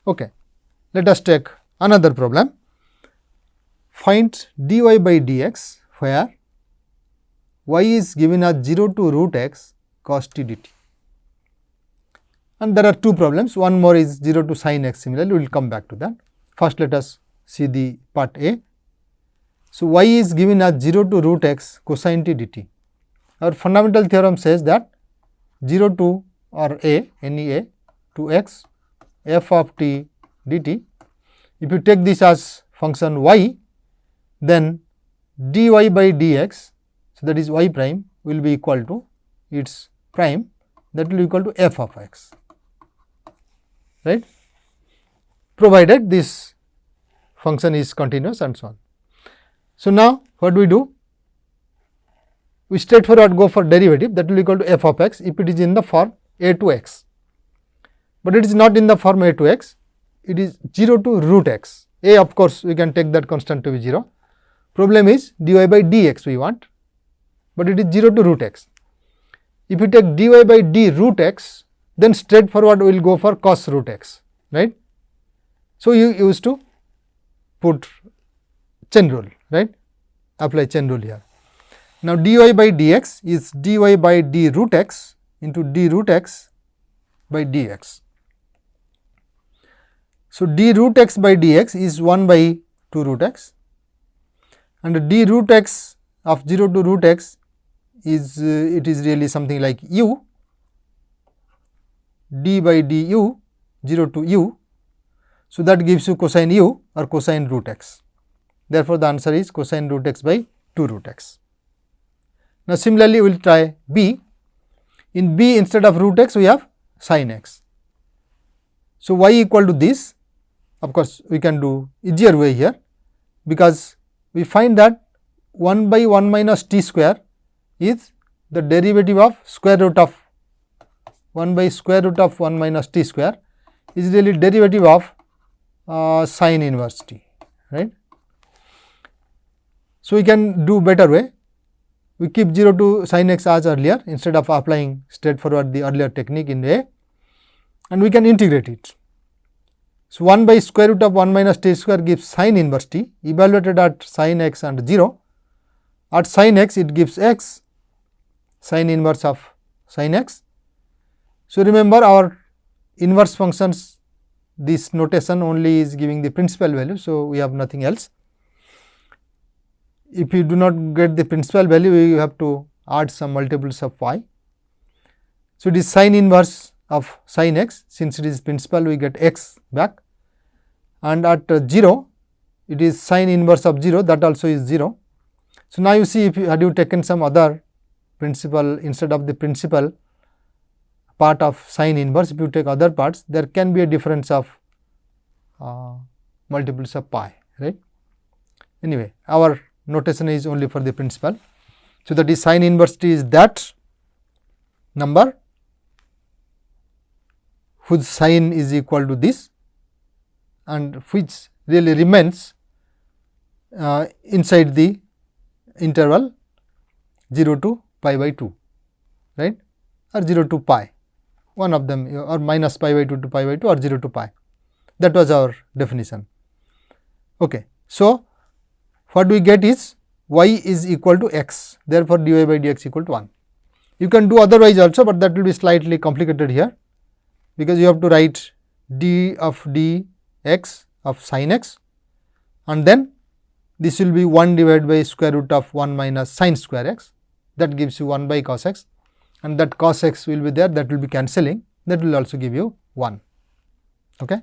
Okay. Let us take another problem. Find dy by dx where y is given as 0 to root x cos t dt. And there are two problems, one more is 0 to sin x. Similarly, we will come back to that. First, let us see the part A. So, y is given as 0 to root x cosine t dt. Our fundamental theorem says that 0 to or a any a to x f of t dt. If you take this as function y, then dy by dx, so that is y prime, will be equal to its prime, that will be equal to f of x, right, provided this function is continuous and so on. So, now what do we do? We straightforward go for derivative, that will be equal to f of x if it is in the form a to x, but it is not in the form a to x, it is 0 to root x. A, of course, we can take that constant to be 0. Problem is dy by dx we want, but it is 0 to root x. If you take dy by d root x, then straightforward we will go for cos root x, right. So, you used to put chain rule, right, apply chain rule here. Now, dy by dx is dy by d root x into d root x by dx. So, d root x by dx is 1 by 2 root x, and d root x of 0 to root x is it is really something like u, d by du 0 to u. So, that gives you cosine u or cosine root x. Therefore, the answer is cosine root x by 2 root x. Now, similarly, we will try b. In b, instead of root x we have sin x. So, y equal to this, of course, we can do easier way here, because we find that 1 by 1 minus t square is the derivative of square root of 1 by square root of 1 minus t square is really derivative of sin inverse t, right. So, we can do better way, we keep 0 to sin x as earlier instead of applying straightforward the earlier technique in A, and we can integrate it. So, 1 by square root of 1 minus t square gives sin inverse t, evaluated at sin x and 0. At sin x it gives x, sin inverse of sin x. So, remember our inverse functions, this notation only is giving the principal value. So, we have nothing else. If you do not get the principal value, we have to add some multiples of y. So, it is sin inverse of sin x, since it is principal we get x back, and at 0 it is sin inverse of 0, that also is 0. So, now you see, if you had you taken some other principal instead of the principal part of sin inverse, if you take other parts, there can be a difference of multiples of pi, right. Anyway, our notation is only for the principal. So, that is sin inverse t is that number whose sin is equal to this and which really remains inside the interval 0 to pi by 2, right, or 0 to pi, one of them, or minus pi by 2 to pi by 2 or 0 to pi. That was our definition. Okay. So, what we get is y is equal to x, therefore, dy by dx equal to 1. You can do otherwise also, but that will be slightly complicated here, because you have to write d of dx of sin x, and then this will be 1 divided by square root of 1 minus sin square x, that gives you 1 by cos x, and that cos x will be there, that will be cancelling, that will also give you 1. Okay.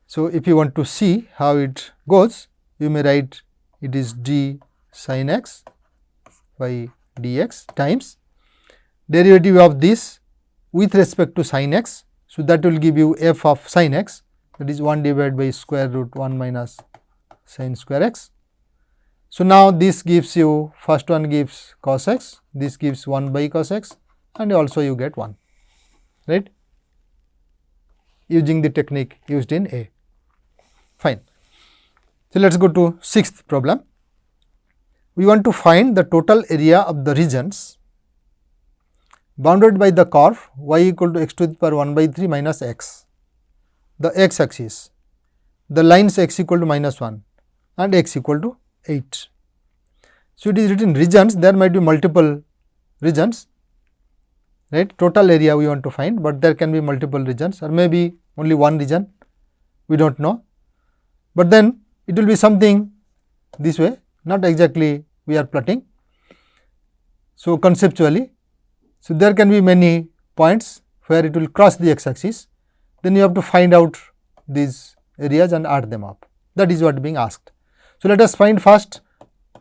So, if you want to see how it goes, you may write it is d sin x by dx times derivative of this with respect to sin x. So, that will give you f of sin x, that is 1 divided by square root 1 minus sin square x. So, now this gives you, first one gives cos x, this gives 1 by cos x, and also you get 1, right, using the technique used in A. Fine. So, let us go to sixth problem. We want to find the total area of the regions bounded by the curve y equal to x to the power 1 by 3 minus x the x axis, the lines x equal to -1 and x equal to 8. So, it is written regions, there might be multiple regions, right. Total area we want to find, but there can be multiple regions or maybe only one region, we do not know, but then it will be something this way, not exactly we are plotting. So, conceptually, so there can be many points where it will cross the x axis, then you have to find out these areas and add them up, that is what being asked. So, let us find first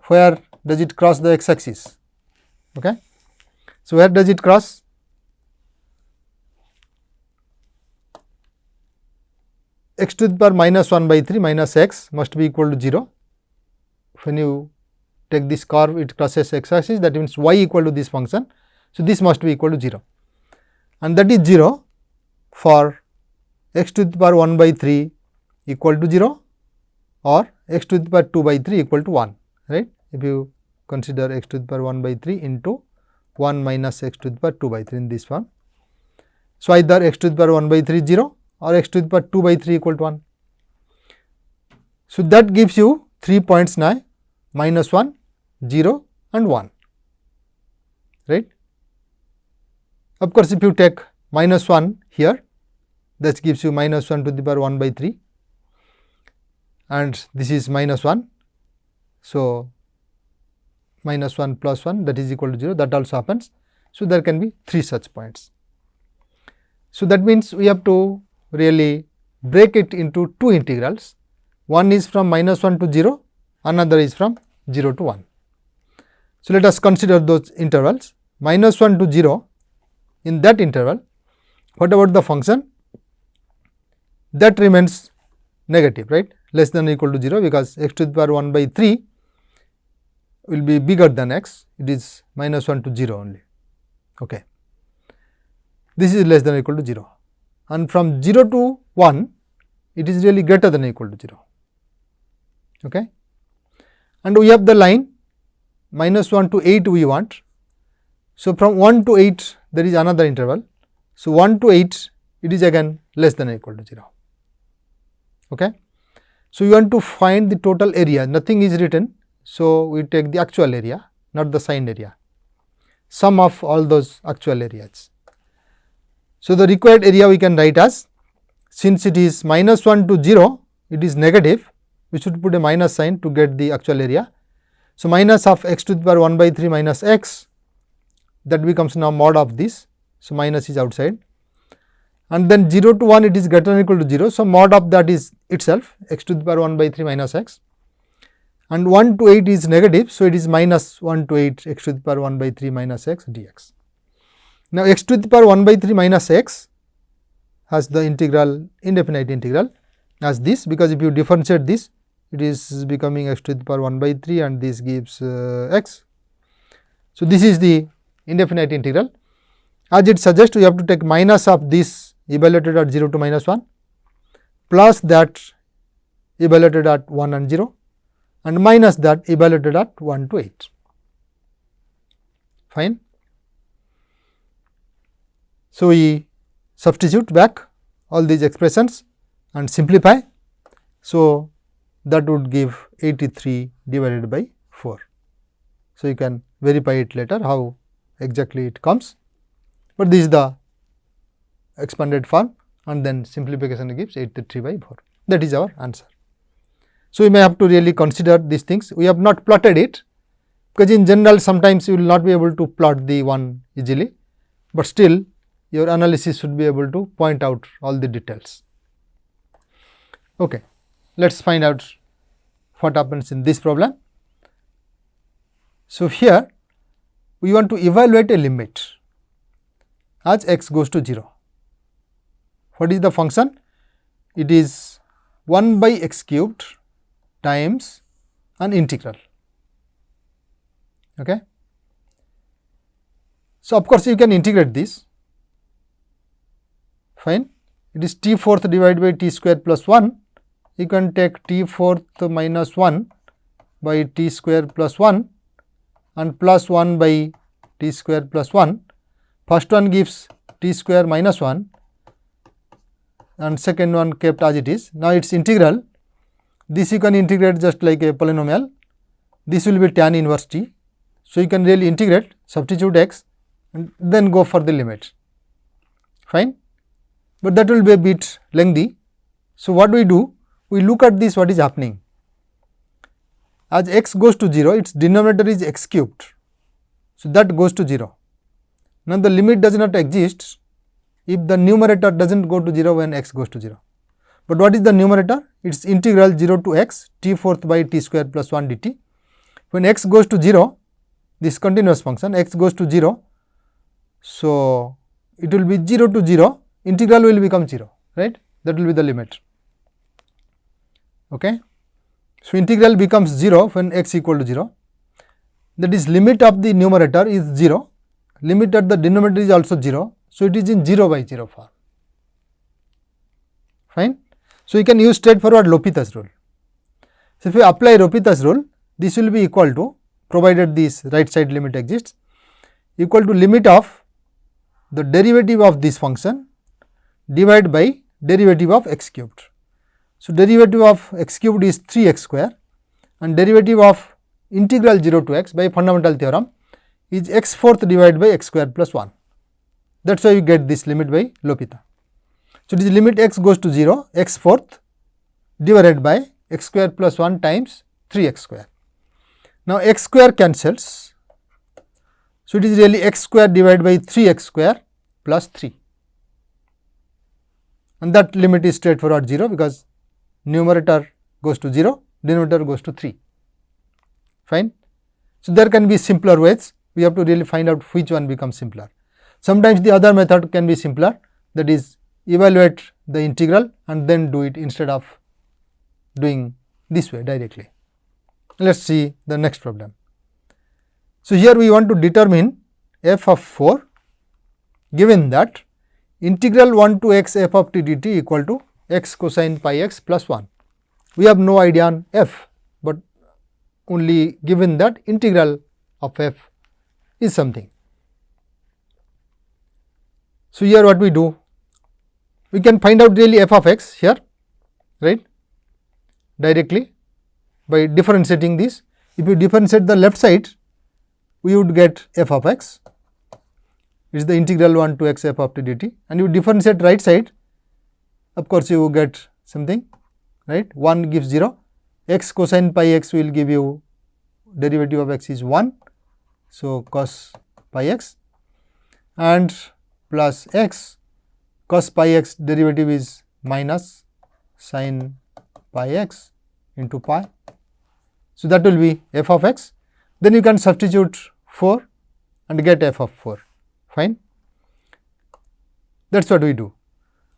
where does it cross the x axis. Okay. So, where does it cross? X to the power -1/3 minus x must be equal to 0. When you take this curve, it crosses x axis, that means y equal to this function. So, this must be equal to 0 and that is 0 for x to the power 1/3 equal to 0 or x to the power 2/3 equal to 1, right. If you consider x to the power 1/3 into 1 minus x to the power 2/3 in this form. So, either x to the power 1/3 is 0 or x to the power 2/3 equal to 1. So, that gives you 3 points now, -1, 0 and 1, right. Of course, if you take -1 here, that gives you -1 to the power 1/3 and this is -1. So, -1 plus 1, that is equal to 0, that also happens. So, there can be 3 such points. So, that means we have to really break it into 2 integrals, one is from -1 to 0, another is from 0 to 1. So, let us consider those intervals. -1 to 0, in that interval, what about the function? That remains negative, right, less than or equal to 0, because x to the power 1/3 will be bigger than x, it is -1 to 0 only. Okay. This is less than or equal to 0, and from 0 to 1, it is really greater than or equal to 0. Okay. And we have the line -1 to 8 we want. So, from 1 to 8 there is another interval. So, 1 to 8 it is again less than or equal to 0. Okay. So, you want to find the total area, nothing is written. So, we take the actual area, not the signed area, sum of all those actual areas. So, the required area we can write as, since it is -1 to 0, it is negative, we should put a minus sign to get the actual area. So, minus of x to the power 1/3 minus x, that becomes now mod of this. So, minus is outside, and then 0 to 1 it is greater than or equal to 0. So, mod of that is itself x to the power 1/3 minus x, and 1 to 8 is negative. So, it is minus 1 to 8 x to the power 1/3 minus x dx. Now, x to the power 1/3 minus x has the integral, indefinite integral as this, because if you differentiate this, it is becoming x to the power 1/3 and this gives x. So, this is the indefinite integral. As it suggests, we have to take minus of this evaluated at 0 to -1 plus that evaluated at 1 and 0 and minus that evaluated at 1 to 8. Fine. So, we substitute back all these expressions and simplify. So, that would give 83 divided by 4. So, you can verify it later how exactly it comes, but this is the expanded form and then simplification gives 83 by 4, that is our answer. So, we may have to really consider these things. We have not plotted it, because in general sometimes you will not be able to plot the one easily, but still your analysis should be able to point out all the details. Okay. Let us find out what happens in this problem. So, here we want to evaluate a limit as x goes to 0. What is the function? It is 1 by x cubed times an integral. Okay. So, of course, you can integrate this, fine. It is t fourth divided by t square plus 1. You can take t fourth minus 1 by t square plus 1 and plus 1 by t square plus 1. First one gives t square minus 1 and second one kept as it is. Now, its integral, this you can integrate just like a polynomial, this will be tan inverse t. So, you can really integrate, substitute x and then go for the limit, fine, but that will be a bit lengthy. So, what we do? We look at this, what is happening. As x goes to 0, its denominator is x cubed. So, that goes to 0. Now, the limit does not exist if the numerator does not go to 0 when x goes to 0. But what is the numerator? It is integral 0 to x t fourth by t square plus 1 dt. When x goes to 0, this continuous function x goes to 0. So, it will be 0 to 0, integral will become 0, right, that will be the limit. Okay. So, integral becomes 0 when x equal to 0, that is limit of the numerator is 0, limit at the denominator is also 0. So, it is in 0 by 0 form, fine. So, you can use straightforward L'Hopital's rule. So, if you apply L'Hopital's rule, this will be equal to, provided this right side limit exists, equal to limit of the derivative of this function divided by derivative of x cubed. So, derivative of x cubed is 3x square and derivative of integral 0 to x by fundamental theorem is x fourth divided by x square plus 1. That is why you get this limit by L'Hopital. So, it is limit x goes to 0, x fourth divided by x square plus 1 times 3x square. Now, x square cancels. So, it is really x square divided by 3x square plus 3, and that limit is straightforward 0 because numerator goes to 0, denominator goes to 3, fine. So, there can be simpler ways, we have to really find out which one becomes simpler. Sometimes the other method can be simpler, that is evaluate the integral and then do it instead of doing this way directly. Let us see the next problem. So, here we want to determine f of 4 given that integral 1 to x f of t dt equal to x cosine pi x plus 1. We have no idea on f, but only given that integral of f is something. So, here what we do? We can find out really f of x here, right, directly by differentiating this. If you differentiate the left side, we would get f of x, it is the integral 1 to x f of t dt, and you differentiate right side, of course, you get something, right, 1 gives 0, x cosine pi x will give you derivative of x is 1. So, cos pi x and plus x cos pi x derivative is minus sin pi x into pi. So, that will be f of x, then you can substitute 4 and get f of 4, fine. That is what we do.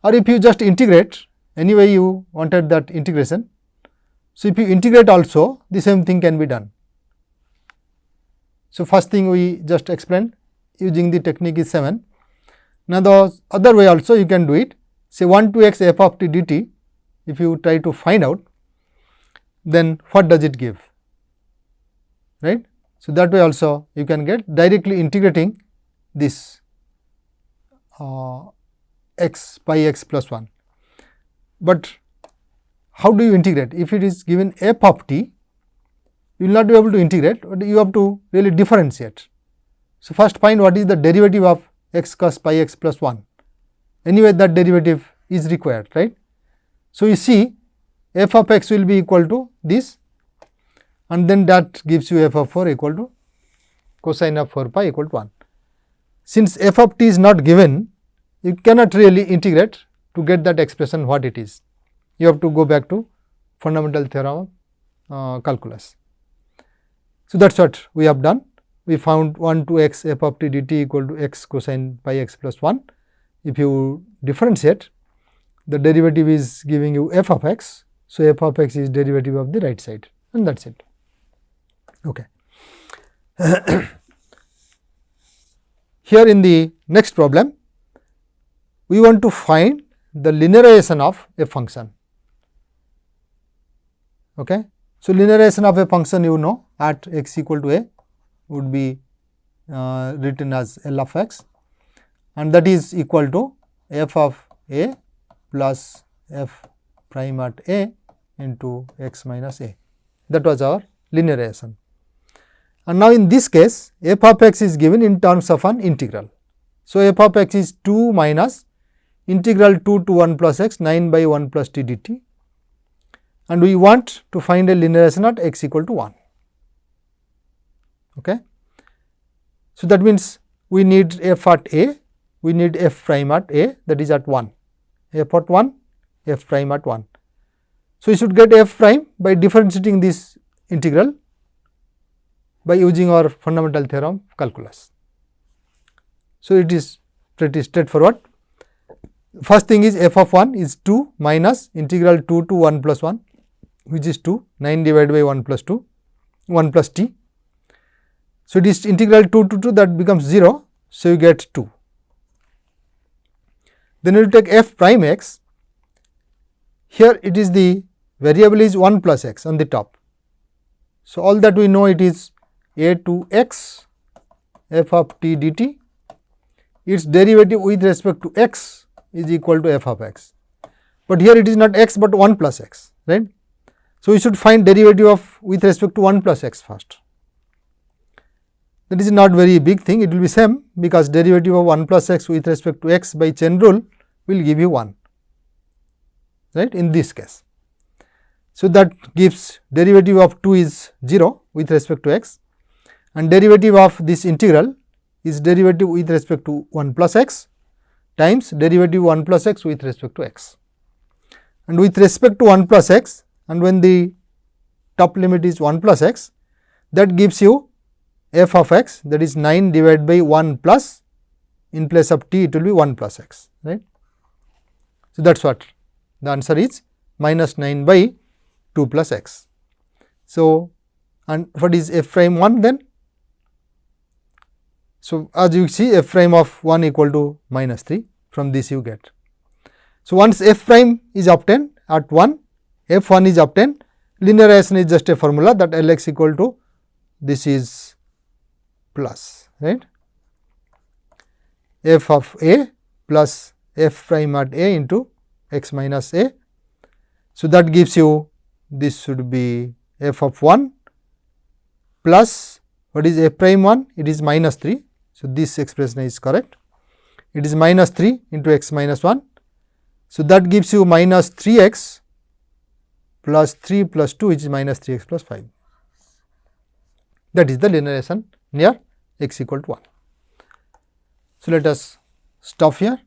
Or if you just integrate, anyway you wanted that integration. So, if you integrate also, the same thing can be done. So, first thing we just explained using the technique is 7. Now, the other way also you can do it, say 1 to x f of t dt, if you try to find out, then what does it give, right. So, that way also you can get directly integrating this x pi x plus 1. But how do you integrate? If it is given f of t, you will not be able to integrate, but you have to really differentiate. So, first find what is the derivative of x cos pi x plus 1. Anyway, that derivative is required, right. So, you see f of x will be equal to this, and then that gives you f of 4 equal to cosine of 4 pi equal to 1. Since f of t is not given, you cannot really integrate to get that expression what it is. You have to go back to fundamental theorem of calculus. So, that is what we have done. We found 1 to x f of t dt equal to x cosine pi x plus 1. If you differentiate, the derivative is giving you f of x. So, f of x is derivative of the right side, and that is it. Okay. Here in the next problem, we want to find the linearization of a function. Okay. So, linearization of a function you know at x equal to a would be written as L of x, and that is equal to f of a plus f prime at a into x minus a. That was our linearization. And now, in this case f of x is given in terms of an integral. So, f of x is 2 minus integral 2 to 1 plus x 9 by 1 plus t dt, and we want to find a linearization at x equal to 1. Okay. So, that means we need f at a, we need f prime at a, that is at 1, f at 1, f prime at 1. So, we should get f prime by differentiating this integral by using our fundamental theorem calculus. So, it is pretty straightforward. First thing is f of 1 is 2 minus integral 2 to 1 plus 1, which is 2, 9 divided by 1 plus 2, 1 plus t. So, it is integral 2 to 2, that becomes 0. So, you get 2. Then you take f prime x. Here it is the variable is 1 plus x on the top. So, all that we know, it is a to x f of t dt, its derivative with respect to x is equal to f of x, but here it is not x, but 1 plus x, right. So, we should find derivative of with respect to 1 plus x first. That is not very big thing, it will be same, because derivative of 1 plus x with respect to x by chain rule will give you 1, right, in this case. So, that gives derivative of 2 is 0 with respect to x, and derivative of this integral is derivative with respect to 1 plus x times derivative 1 plus x with respect to x. And with respect to 1 plus x, and when the top limit is 1 plus x, that gives you f of x, that is 9 divided by 1 plus, in place of t it will be 1 plus x, right. So, that is what the answer is, minus 9 by 2 plus x. So, and what is f prime 1 then? So, as you see, f prime of 1 equal to minus 3, from this you get. So, once f prime is obtained at 1, f 1 is obtained, linearization is just a formula that L x equal to this is plus, right, f of a plus f prime at a into x minus a. So, that gives you, this should be f of 1 plus, what is f prime 1? It is minus 3. So, this expression is correct. It is minus 3 into x minus 1. So, that gives you minus 3x plus 3 plus 2, which is minus 3x plus 5. That is the linearization near x equal to 1. So, let us stop here.